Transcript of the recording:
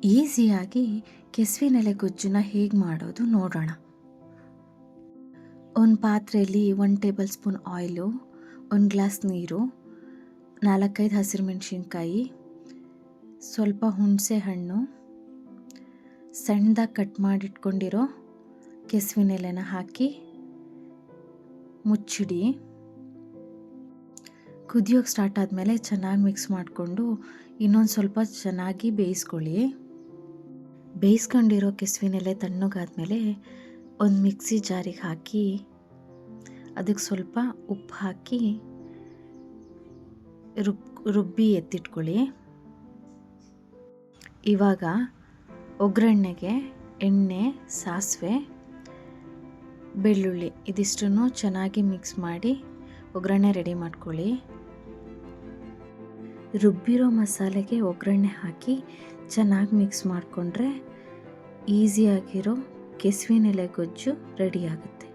ಈಸಿಯಾಗಿ ಕೆಸುವಿನೆಲೆ ಗೊಜ್ಜನ್ನ ಹೇಗೆ ಮಾಡೋದು ನೋಡೋಣ. ಒಂದು ಪಾತ್ರೆಯಲ್ಲಿ 1 ಟೇಬಲ್ ಸ್ಪೂನ್ ಆಯಿಲು, 1 ಗ್ಲಾಸ್ ನೀರು, 4-5 ಹಸಿರುಮೆಣಸಿನ್ಕಾಯಿ, ಸ್ವಲ್ಪ ಹುಣಸೆ ಹಣ್ಣು, ಸಣ್ಣದಾಗಿ ಕಟ್ ಮಾಡಿಟ್ಕೊಂಡಿರೋ ಕೆಸುವಿನೆಲೆನ ಹಾಕಿ ಮುಚ್ಚಿಡಿ. ಕುದಿಯೋಕ್ಕೆ ಸ್ಟಾರ್ಟ್ ಆದಮೇಲೆ ಚೆನ್ನಾಗಿ ಮಿಕ್ಸ್ ಮಾಡಿಕೊಂಡು ಇನ್ನೊಂದು ಸ್ವಲ್ಪ ಚೆನ್ನಾಗಿ ಬೇಯಿಸ್ಕೊಳ್ಳಿ. ಬೇಯಿಸ್ಕೊಂಡಿರೋ ಕೆಸುವಿನೆಲೆ ತಣ್ಣಗಾದ್ಮೇಲೆ ಒಂದು ಮಿಕ್ಸಿ ಜಾರಿಗೆ ಹಾಕಿ ಅದಕ್ಕೆ ಸ್ವಲ್ಪ ಉಪ್ಪು ಹಾಕಿ ರುಬ್ಬಿ ಎತ್ತಿಟ್ಕೊಳ್ಳಿ. ಇವಾಗ ಒಗ್ಗರಣೆಗೆ ಎಣ್ಣೆ, ಸಾಸಿವೆ, ಬೆಳ್ಳುಳ್ಳಿ ಇದಿಷ್ಟನ್ನು ಚೆನ್ನಾಗಿ ಮಿಕ್ಸ್ ಮಾಡಿ ಒಗ್ಗರಣೆ ರೆಡಿ ಮಾಡ್ಕೊಳ್ಳಿ. ರುಬ್ಬಿರೋ ಮಸಾಲೆಗೆ ಒಗ್ಗರಣೆ ಹಾಕಿ ಚೆನ್ನಾಗಿ ಮಿಕ್ಸ್ ಮಾಡಿಕೊಂಡ್ರೆ ಈಸಿಯಾಗಿರೋ ಕೆಸುವಿನೆಲೆ ಗೊಜ್ಜು ರೆಡಿ ಆಗುತ್ತೆ.